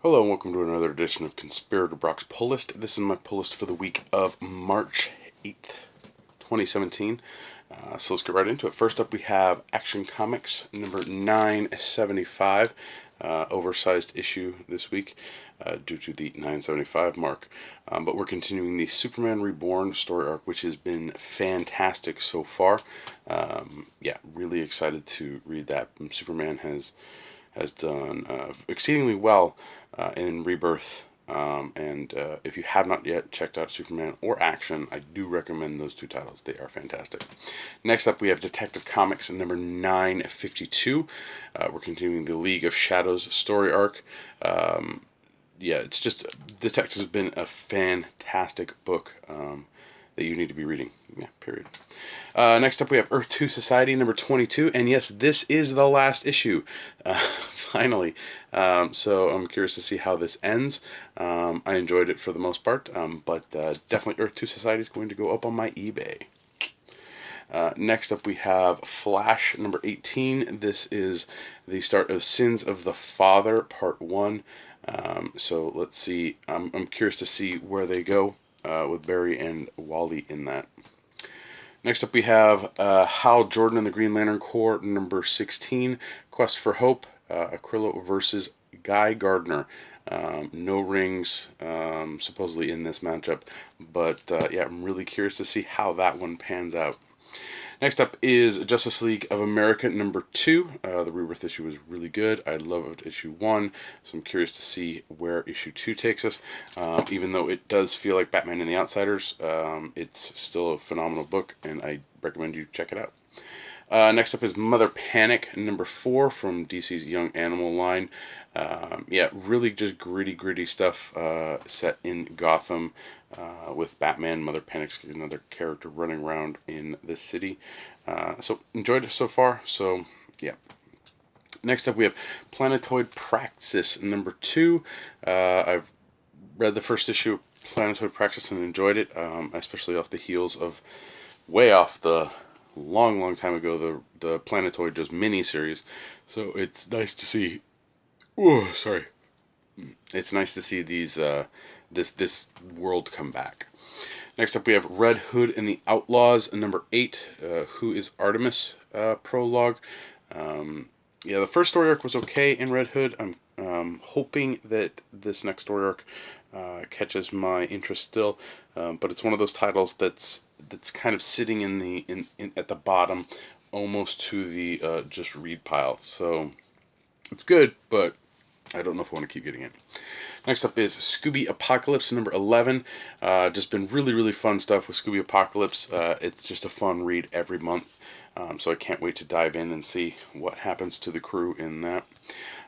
Hello and welcome to another edition of Conspirator Brock's Pull List. This is my pull list for the week of March 8th, 2017. So let's get right into it. First up we have Action Comics number 975, oversized issue this week due to the 975 mark. But we're continuing the Superman Reborn story arc, which has been fantastic so far. Really excited to read that. Superman has done exceedingly well in Rebirth. And if you have not yet checked out Superman or Action, I do recommend those two titles. They are fantastic. Next up, we have Detective Comics number 952. We're continuing the League of Shadows story arc. It's just Detective has been a fantastic book that you need to be reading. Yeah, period. Next up, we have Earth 2 Society number 22, and yes, this is the last issue, finally. So I'm curious to see how this ends. I enjoyed it for the most part, but definitely Earth 2 Society is going to go up on my eBay. Next up, we have Flash number 18. This is the start of Sins of the Father, part 1. So let's see. I'm curious to see where they go with Barry and Wally in that. Next up we have Hal Jordan and the Green Lantern Corps number 16, Quest for Hope, Aquilo versus Guy Gardner. No rings supposedly in this matchup, but I'm really curious to see how that one pans out. Next up is Justice League of America number 2. The Rebirth issue was really good. I loved issue 1, so I'm curious to see where issue 2 takes us. Even though it does feel like Batman and the Outsiders, it's still a phenomenal book, and I recommend you check it out. Next up is Mother Panic number 4 from DC's Young Animal line. Really just gritty stuff set in Gotham with Batman. Mother Panic's another character running around in this city. So enjoyed it so far. So yeah. Next up we have Planetoid Praxis number 2. I've read the first issue of Planetoid Praxis and enjoyed it, especially off the heels of way off the long time ago the Planetoid just mini-series. So it's nice to see it's nice to see these this world come back. Next up we have Red Hood and the Outlaws number 8, Who is Artemis prologue. The first story arc was okay in Red Hood. I'm hoping that this next story arc catches my interest still, but it's one of those titles that's kind of sitting in at the bottom, almost to the just read pile. So it's good, but I don't know if I want to keep getting it. Next up is Scooby Apocalypse number 11. Just been really fun stuff with Scooby Apocalypse. It's just a fun read every month. So I can't wait to dive in and see what happens to the crew in that.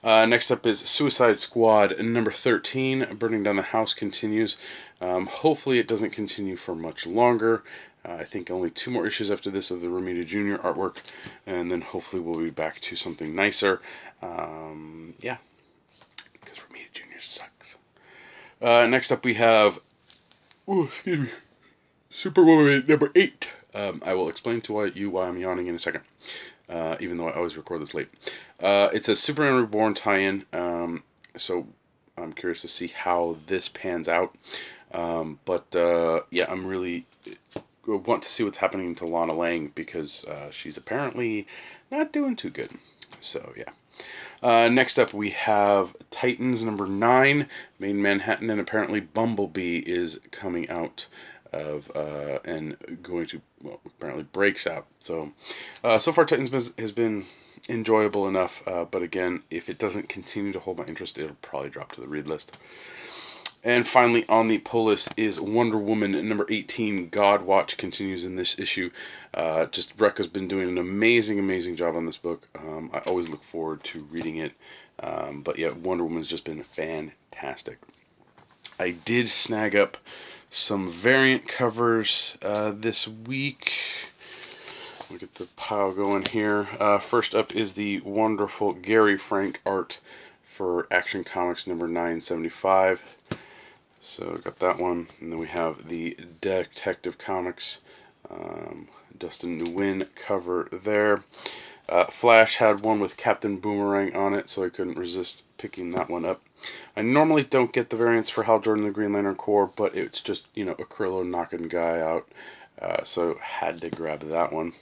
Next up is Suicide Squad number 13. Burning Down the House continues. Hopefully it doesn't continue for much longer. I think only 2 more issues after this of the Romita Jr. artwork. And then hopefully we'll be back to something nicer. Because Romita Jr. sucks. Next up we have Superwoman number 8. I will explain to you why I'm yawning in a second, even though I always record this late. It's a Superman Reborn tie-in, so I'm curious to see how this pans out. I'm really want to see what's happening to Lana Lang, because she's apparently not doing too good. So, yeah. Next up we have Titans number 9, Made in Manhattan, and apparently Bumblebee is coming out of and going to, apparently breaks out. So so far Titans has been enjoyable enough, but again, if it doesn't continue to hold my interest, it'll probably drop to the read list. And finally on the pull list is Wonder Woman number 18. Godwatch continues in this issue. Just Rekka's been doing an amazing job on this book. I always look forward to reading it. But yeah, Wonder Woman's just been fantastic. I did snag up some variant covers this week. We'll get the pile going here. First up is the wonderful Gary Frank art for Action Comics number 975. So got that one, and then we have the Detective Comics Dustin Nguyen cover there. Flash had one with Captain Boomerang on it, so I couldn't resist picking that one up. I normally don't get the variants for Hal Jordan the Green Lantern Corps, but it's just, you know, a Krillo knocking guy out, so had to grab that one.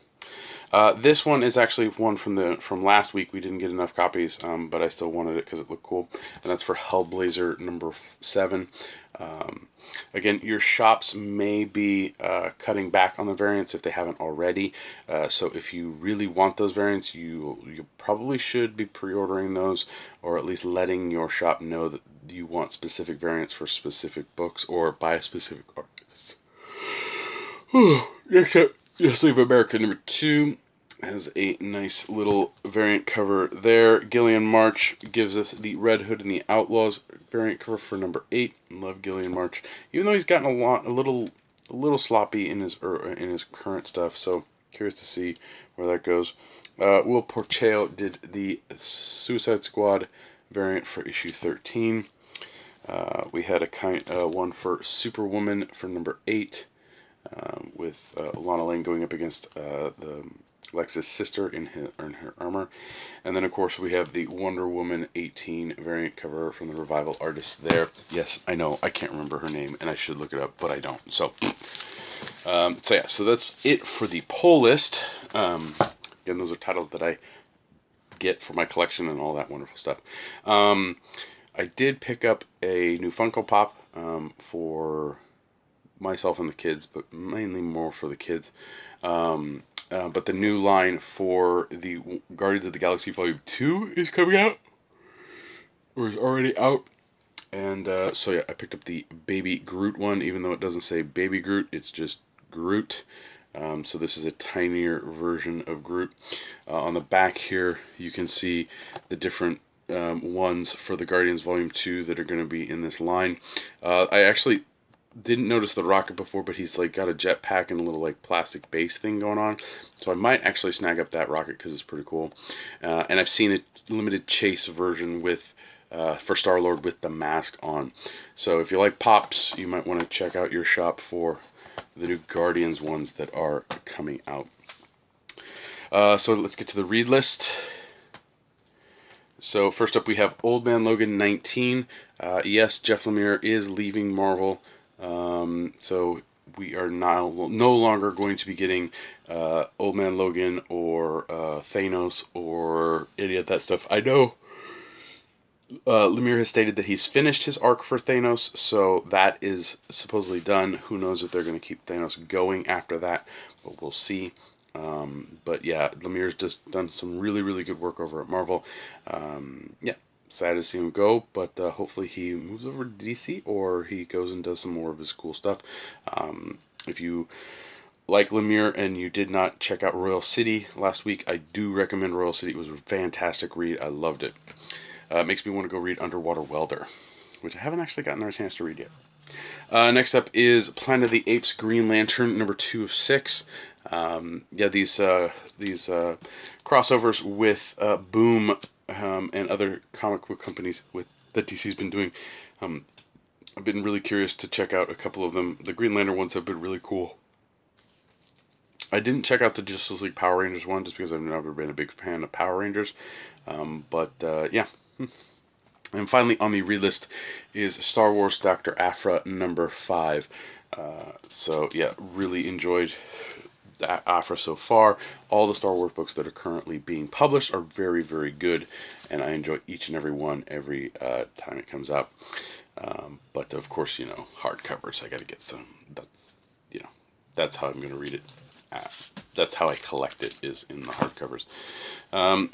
This one is actually one from last week. We didn't get enough copies, but I still wanted it because it looked cool, and that's for Hellblazer number 7. Again, your shops may be cutting back on the variants if they haven't already. So if you really want those variants, you probably should be pre-ordering those, or at least letting your shop know that you want specific variants for specific books or by a specific artist. Yes, Leave America number 2 has a nice little variant cover there. Gillian March gives us the Red Hood and the Outlaws variant cover for number 8. Love Gillian March, even though he's gotten a little sloppy in his current stuff. So curious to see where that goes. Will Porcheo did the Suicide Squad variant for issue 13. We had a one for Superwoman for number 8. With Lana Lang going up against the Lex's sister in her armor. And then, of course, we have the Wonder Woman 18 variant cover from the Revival artist there. Yes, I know, I can't remember her name, and I should look it up, but I don't. So yeah, so that's it for the pull list. Again, those are titles that I get for my collection and all that wonderful stuff. I did pick up a new Funko Pop for myself and the kids, but mainly more for the kids. But the new line for the Guardians of the Galaxy Volume 2 is coming out, or is already out. And so yeah, I picked up the Baby Groot one, even though it doesn't say Baby Groot, it's just Groot. So this is a tinier version of Groot. On the back here, you can see the different ones for the Guardians Volume 2 that are going to be in this line. I actually didn't notice the Rocket before, but he's like got a jetpack and a little like plastic base thing going on, so I might actually snag up that Rocket because it's pretty cool. And I've seen a limited chase version with for Star-Lord with the mask on, so if you like pops, you might want to check out your shop for the new Guardians ones that are coming out. So let's get to the read list. So first up we have Old Man Logan 19. Yes, Jeff Lemire is leaving Marvel. So we are now no longer going to be getting Old Man Logan or Thanos or any of that stuff. I know Lemire has stated that he's finished his arc for Thanos, so that is supposedly done. Who knows if they're going to keep Thanos going after that, but we'll see. But yeah, Lemire's just done some really, really good work over at Marvel. Yeah. Sad to see him go, but hopefully he moves over to DC or he goes and does some more of his cool stuff. If you like Lemire and you did not check out Royal City last week, I do recommend Royal City. It was a fantastic read. I loved it. It makes me want to go read Underwater Welder, which I haven't actually gotten a chance to read yet. Next up is Planet of the Apes Green Lantern number 2 of 6. Yeah, these crossovers with Boom and other comic book companies that DC's been doing. I've been really curious to check out a couple of them. The Green Lantern ones have been really cool. I didn't check out the Justice League Power Rangers one just because I've never been a big fan of Power Rangers. Yeah. And finally on the read list is Star Wars Dr. Aphra number 5. So yeah, really enjoyed Aphra so far. All the Star Wars books that are currently being published are very, very good, and I enjoy each and every one every time it comes out. But of course, you know, hardcovers, I got to get some. That's how I'm going to read it. That's how I collect it, is in the hardcovers.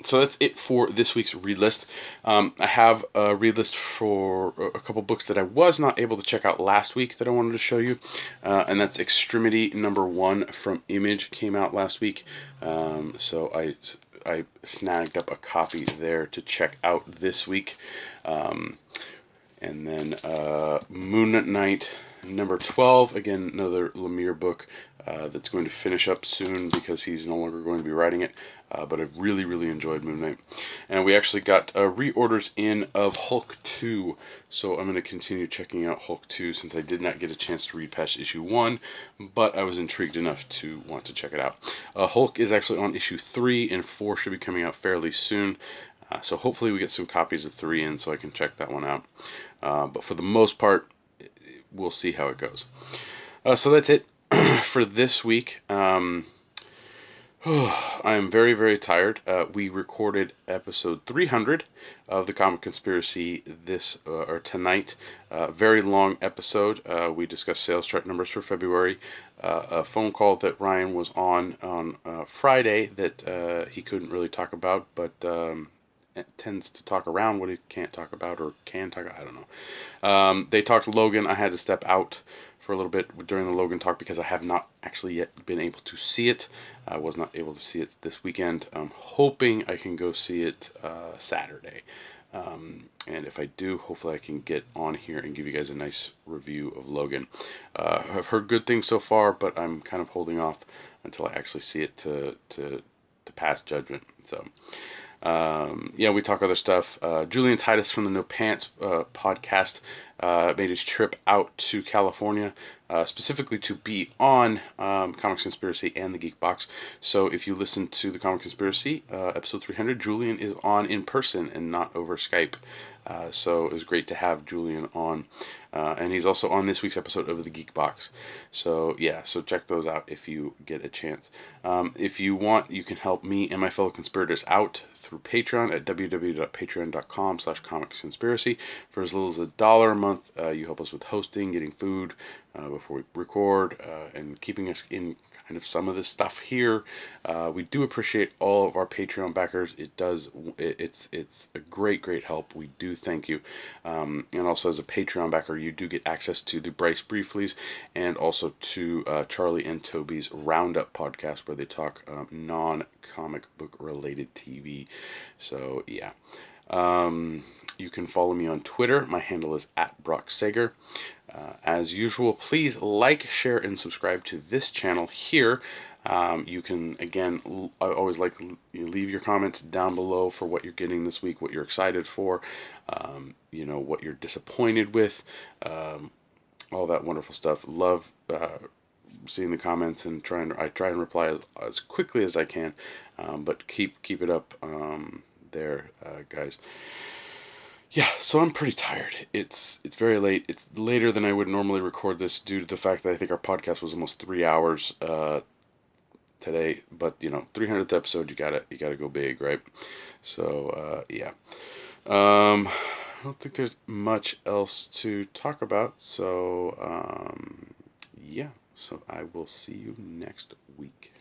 So that's it for this week's read list. I have a read list for a couple books that I was not able to check out last week that I wanted to show you, and that's Extremity number 1 from Image, came out last week. So I snagged up a copy there to check out this week. And then Moon Knight number 12. Again, another Lemire book that's going to finish up soon because he's no longer going to be writing it. But I really, really enjoyed Moon Knight. And we actually got reorders in of Hulk 2. So I'm going to continue checking out Hulk 2 since I did not get a chance to read past issue 1. But I was intrigued enough to want to check it out. Hulk is actually on issue 3, and 4 should be coming out fairly soon. So hopefully we get some copies of 3 in so I can check that one out. But for the most part, we'll see how it goes. So that's it for this week. I am very, very tired. We recorded episode 300 of the Comic Conspiracy tonight. Very long episode. We discussed sales chart numbers for February. A phone call that Ryan was on Friday that he couldn't really talk about, but tends to talk around what he can't talk about or can talk about. I don't know. They talked to Logan. I had to step out for a little bit during the Logan talk because I have not actually yet been able to see it. I was not able to see it this weekend. I'm hoping I can go see it Saturday. And if I do, hopefully I can get on here and give you guys a nice review of Logan. I've heard good things so far, but I'm kind of holding off until I actually see it to pass judgment. So yeah, we talk other stuff. Julian Titus from the No Pants podcast made his trip out to California, specifically to be on Comics Conspiracy and the Geek Box. So if you listen to the Comic Conspiracy episode 300, Julian is on in person and not over Skype. So it was great to have Julian on. And he's also on this week's episode of the Geek Box. So yeah, so check those out if you get a chance. If you want, you can help me and my fellow conspirators out through Patreon at www.patreon.com/comicsconspiracy. For as little as $1 a month, you help us with hosting, getting food before we record, and keeping us in kind of some of this stuff here. We do appreciate all of our Patreon backers. It's a great help. We do thank you. And also as a Patreon backer, you do get access to the Bryce Brieflies and also to Charlie and Toby's Roundup podcast where they talk non-comic book related TV. So yeah. You can follow me on Twitter. My handle is @BrockSager. As usual, please like, share, and subscribe to this channel here. You can, again, I always like you leave your comments down below for what you're getting this week, what you're excited for, what you're disappointed with, all that wonderful stuff. Love seeing the comments and I try and reply as quickly as I can, but keep it up there, guys. Yeah, so I'm pretty tired. It's very late. It's later than I would normally record this due to the fact that I think our podcast was almost 3 hours today. But 300th episode, you gotta go big, right? So yeah. I don't think there's much else to talk about. So yeah. So I will see you next week.